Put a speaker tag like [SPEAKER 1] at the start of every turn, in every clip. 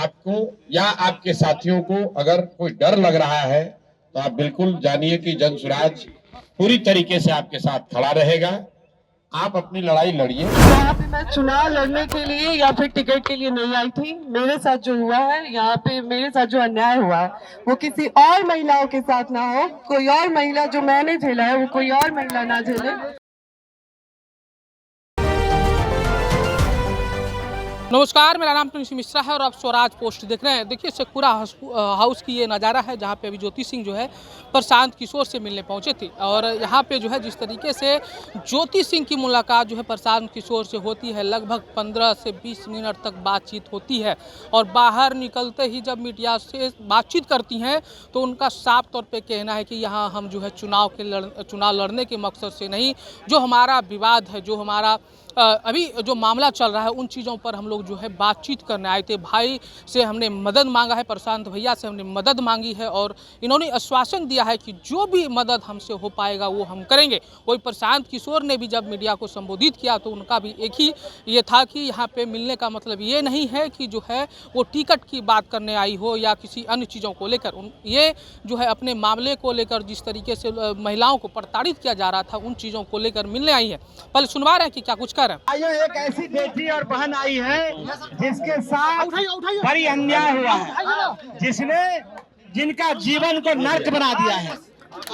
[SPEAKER 1] आपको या आपके साथियों को अगर कोई डर लग रहा है तो आप बिल्कुल जानिए कि जन स्वराज पूरी तरीके से आपके साथ खड़ा रहेगा। आप अपनी लड़ाई लड़िए।
[SPEAKER 2] यहाँ पे मैं चुनाव लड़ने के लिए या फिर टिकट के लिए नहीं आई थी। मेरे साथ जो हुआ है, यहाँ पे मेरे साथ जो अन्याय हुआ है वो किसी और महिलाओं के साथ ना हो। कोई और महिला जो मैंने झेला है वो कोई और महिला ना झेले।
[SPEAKER 3] नमस्कार, मेरा नाम तुलसी मिश्रा है और आप स्वराज पोस्ट देख रहे हैं। देखिए, शेखपुरा हाउस की ये नज़ारा है जहाँ पे अभी ज्योति सिंह जो है प्रशांत किशोर से मिलने पहुँचे थे। और यहाँ पे जो है जिस तरीके से ज्योति सिंह की मुलाकात जो है प्रशांत किशोर से होती है, लगभग 15 से 20 मिनट तक बातचीत होती है। और बाहर निकलते ही जब मीडिया से बातचीत करती हैं तो उनका साफ तौर पर कहना है कि यहाँ हम जो है चुनाव लड़ने के मकसद से नहीं, जो हमारा विवाद है, जो हमारा अभी जो मामला चल रहा है, उन चीज़ों पर हम लोग जो है बातचीत करने आए थे। भाई से हमने मदद मांगा है, प्रशांत भैया से हमने मदद मांगी है और इन्होंने आश्वासन दिया है कि जो भी मदद हमसे हो पाएगा वो हम करेंगे। वही प्रशांत किशोर ने भी जब मीडिया को संबोधित किया तो उनका भी एक ही ये था कि यहाँ पे मिलने का मतलब ये नहीं है कि जो है वो टिकट की बात करने आई हो या किसी अन्य चीज़ों को लेकर। ये जो है अपने मामले को लेकर जिस तरीके से महिलाओं को प्रताड़ित किया जा रहा था, उन चीज़ों को लेकर मिलने आई है। पहले सुनवा रहे हैं कि क्या कुछ कर रहे हैं।
[SPEAKER 4] आइए, एक ऐसी बेटी और बहन आई है जिसके साथ बड़ी अन्याय हुआ है, जिनका जीवन को नर्क बना दिया है।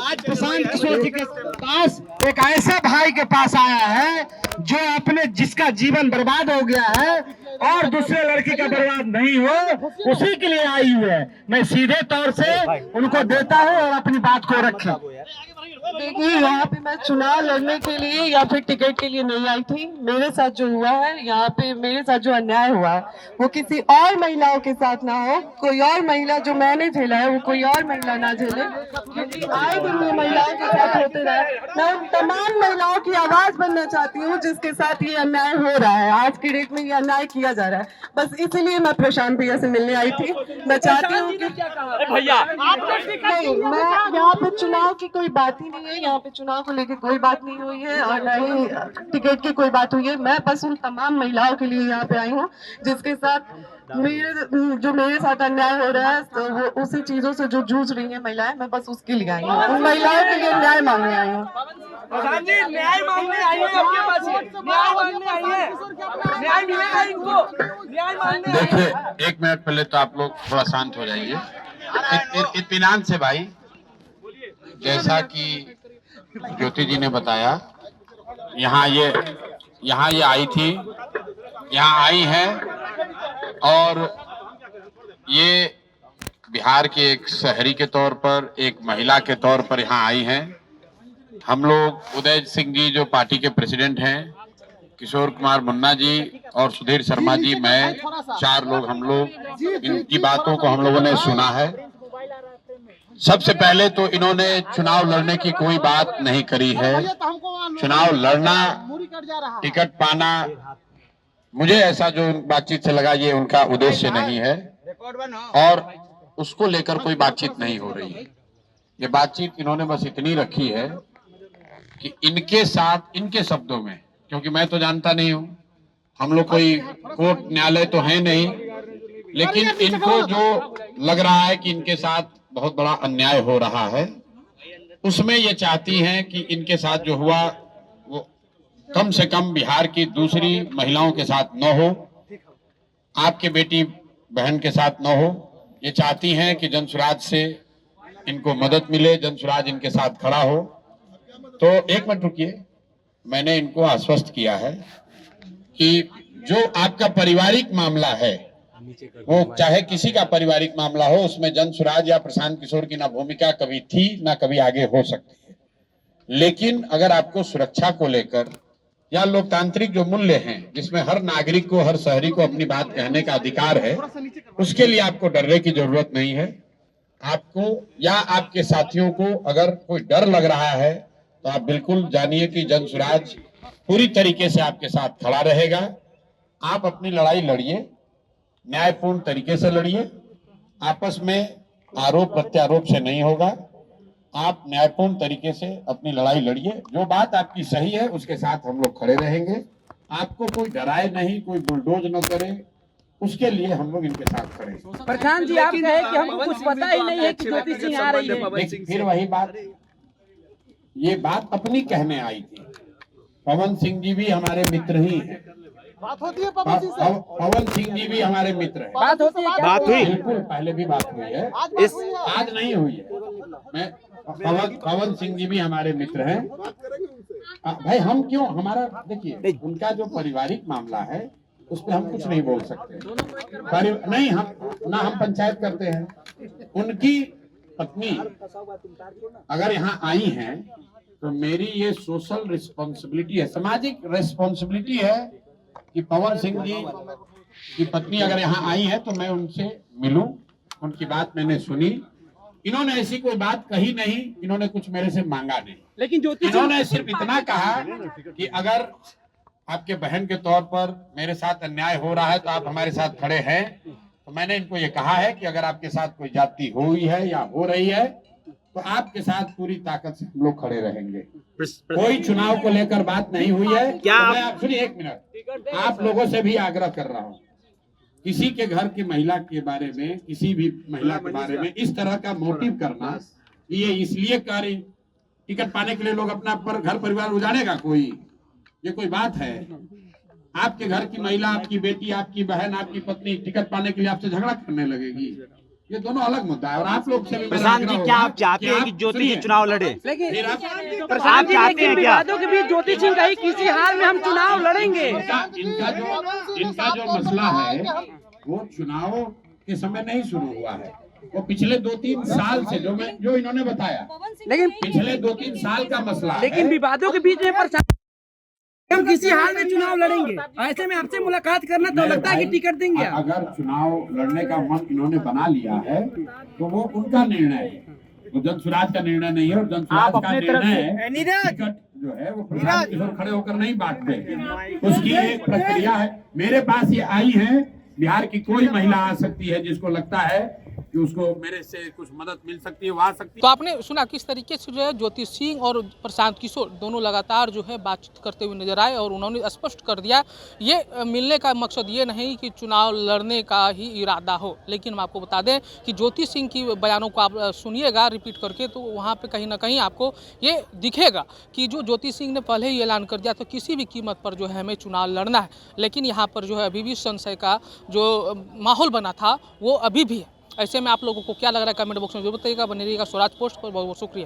[SPEAKER 4] आज प्रशांत किशोर जी के पास एक ऐसे भाई के पास आया है जो जिसका जीवन बर्बाद हो गया है और दूसरे लड़की का बर्बाद नहीं हो, उसी के लिए आई हुई है। मैं सीधे तौर से उनको देता हूँ और अपनी बात को रखें।
[SPEAKER 2] देखिए, यहाँ पे मैं चुनाव लड़ने के लिए या फिर टिकट के लिए नहीं आई थी। मेरे साथ जो हुआ है, यहाँ पे मेरे साथ जो अन्याय हुआ है वो किसी और महिलाओं के साथ ना हो। कोई और महिला जो मैंने झेला है वो कोई और महिला ना झेले। आए दिन ये महिलाओं के साथ होते रहे। मैं उन तमाम महिलाओं की आवाज बनना चाहती हूँ जिसके साथ ये अन्याय हो रहा है। आज की डेट में ये अन्याय किया जा रहा है। बस इसलिए मैं प्रशांत भैया से मिलने आई थी। मैं चाहती हूँ कि
[SPEAKER 4] भैया
[SPEAKER 2] नहीं, मैं यहाँ पे चुनाव की कोई बात ही नहीं है। यहाँ पे चुनाव को लेकर कोई बात नहीं हुई है और न ही टिकट की कोई बात हुई है। मैं बस उन तमाम महिलाओं के लिए यहाँ पे आई हूँ जिसके साथ मेरे साथ अन्याय हो रहा है। तो वो उसी चीजों से जो जूझ रही है महिलाएं, मैं बस उसके लिए आई हूँ। उन महिलाओं के लिए न्याय मांगने आई हूँ।
[SPEAKER 4] न्याय मांगने आई है आपके पास, न्याय मांगने आई है, न्याय मिलेगा इनको, न्याय मांगने।
[SPEAKER 1] देखिए, एक मिनट पहले तो आप लोग थोड़ा शांत हो जाइए, इत्मीनान से भाई। जैसा कि ज्योति जी ने बताया, यहाँ ये आई थी, यहाँ आई है और ये बिहार के एक शहरी के तौर पर, एक महिला के तौर पर यहाँ आई हैं। हम लोग उदय सिंह जी जो पार्टी के प्रेसिडेंट हैं, किशोर कुमार मुन्ना जी और सुधीर शर्मा जी, मैं, 4 लोग, हम लोग इनकी बातों को हम लोगों ने सुना है। सबसे पहले तो इन्होंने चुनाव लड़ने की कोई बात नहीं करी है। चुनाव लड़ना, टिकट पाना, मुझे ऐसा जो बातचीत से लगा ये उनका उद्देश्य नहीं है और उसको लेकर कोई बातचीत नहीं हो रही है। ये बातचीत इन्होंने बस इतनी रखी है कि इनके साथ, इनके शब्दों में, क्योंकि मैं तो जानता नहीं हूं, हम लोग कोई कोर्ट न्यायालय तो है नहीं, लेकिन इनको जो लग रहा है कि इनके साथ बहुत बड़ा अन्याय हो रहा है, उसमें ये चाहती हैं कि इनके साथ जो हुआ वो कम से कम बिहार की दूसरी महिलाओं के साथ न हो, आपके बेटी बहन के साथ न हो। ये चाहती हैं कि जन स्वराज से इनको मदद मिले, जन स्वराज इनके साथ खड़ा हो। तो एक मिनट रुकिए, मैंने इनको आश्वस्त किया है कि जो आपका पारिवारिक मामला है, वो चाहे किसी का पारिवारिक मामला हो, उसमें जन स्वराज या प्रशांत किशोर की ना भूमिका कभी थी ना कभी आगे हो सकती है। लेकिन अगर आपको सुरक्षा को लेकर या लोकतांत्रिक जो मूल्य हैं, जिसमें हर नागरिक को, हर शहरी को अपनी बात कहने का अधिकार है, उसके लिए आपको डरने की जरूरत नहीं है। आपको या आपके साथियों को अगर कोई डर लग रहा है तो आप बिल्कुल जानिए कि जन स्वराज पूरी तरीके से आपके साथ खड़ा रहेगा। आप अपनी लड़ाई लड़िए, न्यायपूर्ण तरीके से लड़िए, आपस में आरोप प्रत्यारोप से नहीं होगा। आप न्यायपूर्ण तरीके से अपनी लड़ाई लड़िए, जो बात आपकी सही है उसके साथ हम लोग खड़े रहेंगे। आपको कोई डराए नहीं, कोई बुलडोज न करे, उसके लिए हम लोग इनके साथ खड़े हैं।
[SPEAKER 5] प्रशांत जी, आप कहे कि हमको कुछ पता ही नहीं है कि ज्योति सिंह आ रही है।
[SPEAKER 1] फिर वही बात, ये बात अपनी कहने आई थी। पवन सिंह जी भी हमारे मित्र ही हैं।
[SPEAKER 5] बात होती है पवन सिंह से?
[SPEAKER 1] पवन सिंह जी भी हमारे मित्र हैं।
[SPEAKER 5] बात होती है क्या?
[SPEAKER 4] बात हुई?
[SPEAKER 1] बिल्कुल, पहले भी बात हुई है, आज नहीं हुई है। पवन सिंह जी भी हमारे मित्र हैं। भाई हम क्यों, हमारा देखिए, उनका जो पारिवारिक मामला है उस पर हम कुछ नहीं बोल सकते। नहीं, हम पंचायत करते हैं। उनकी पत्नी अगर यहाँ आई हैं तो मेरी ये सोशल रिस्पॉन्सिबिलिटी है, सामाजिक रिस्पॉन्सिबिलिटी है कि पवन सिंह जी की पत्नी अगर यहाँ आई है तो मैं उनसे मिलूं। उनकी बात मैंने सुनी। इन्होंने ऐसी कोई बात कही नहीं, इन्होंने कुछ मेरे से मांगा नहीं,
[SPEAKER 5] लेकिन ज्योति
[SPEAKER 1] इन्होंने सिर्फ इतना कहा कि अगर आपके बहन के तौर पर मेरे साथ अन्याय हो रहा है तो आप हमारे साथ खड़े हैं। तो मैंने इनको ये कहा है कि अगर आपके साथ कोई जाति हुई है या हो रही है तो आपके साथ पूरी ताकत से हम लोग खड़े रहेंगे। कोई चुनाव को लेकर बात नहीं हुई है।
[SPEAKER 4] क्या
[SPEAKER 1] तो मैं सुनिए एक मिनट, आप लोगों से भी आग्रह कर रहा हूँ, किसी के घर की महिला के बारे में, किसी भी महिला के बारे में इस तरह का मोटिव करना, ये इसलिए कर टिकट पाने के लिए लोग अपना घर परिवार उजाड़ेगा कोई, ये कोई बात है? आपके घर की महिला, आपकी बेटी, आपकी बहन, आपकी पत्नी टिकट पाने के लिए आपसे झगड़ा करने लगेगी? ये दोनों अलग मुद्दा है। और आप लोग से भी मेरा
[SPEAKER 4] प्रशांत जी,
[SPEAKER 1] आग्रह
[SPEAKER 4] क्या
[SPEAKER 1] होगा
[SPEAKER 4] आप चाहते हैं कि ज्योति
[SPEAKER 1] सुनिए,
[SPEAKER 4] जी चुनाव लड़े?
[SPEAKER 5] लेकिन
[SPEAKER 1] फिर आप
[SPEAKER 5] प्रशांत जी,
[SPEAKER 4] चाहते
[SPEAKER 5] लेकिन
[SPEAKER 4] हैं क्या?
[SPEAKER 5] विवादों के बीच ज्योति सिंह कही किसी हाल में हम चुनाव लड़ेंगे।
[SPEAKER 1] इनका जो मसला है वो चुनाव के समय नहीं शुरू हुआ है, वो पिछले 2-3 साल से जो इन्होंने बताया,
[SPEAKER 5] लेकिन
[SPEAKER 1] पिछले 2-3 साल का मसला
[SPEAKER 5] लेकिन
[SPEAKER 1] है।
[SPEAKER 5] विवादों के बीच में प्रशांत हम किसी हाल में चुनाव लड़ेंगे। ऐसे में आपसे मुलाकात करना तो
[SPEAKER 1] मेरे
[SPEAKER 5] लगता है कि
[SPEAKER 1] भाई,
[SPEAKER 5] टिकट देंगे आप।
[SPEAKER 1] अगर चुनाव लड़ने का मन इन्होंने बना लिया है तो वो उनका निर्णय है, वो जन स्वराज का निर्णय नहीं है। और जन स्वराज का निर्णय है, टिकट जो है वो प्रशांत किशोर खड़े होकर नहीं बांटते, उसकी एक प्रक्रिया है। मेरे पास ये आई है, बिहार की कोई महिला आ सकती है जिसको लगता है कि उसको मेरे से कुछ मदद मिल सकती है, वो आ सकती
[SPEAKER 3] तो आपने सुना किस तरीके से जो है ज्योति सिंह और प्रशांत किशोर दोनों लगातार जो है बातचीत करते हुए नजर आए और उन्होंने स्पष्ट कर दिया ये मिलने का मकसद ये नहीं कि चुनाव लड़ने का ही इरादा हो। लेकिन हम आपको बता दें कि ज्योति सिंह की बयानों को आप सुनिएगा रिपीट करके तो वहाँ पर कहीं ना कहीं आपको ये दिखेगा कि जो ज्योति सिंह ने पहले ही ऐलान कर दिया तो किसी भी कीमत पर जो है हमें चुनाव लड़ना है। लेकिन यहाँ पर जो है अभी भी संशय का जो माहौल बना था वो अभी भी है। ऐसे में आप लोगों को क्या लग रहा है कमेंट बॉक्स में जरूर बताइएगा। बने रहिएगा स्वराज पोस्ट पर। बहुत बहुत शुक्रिया।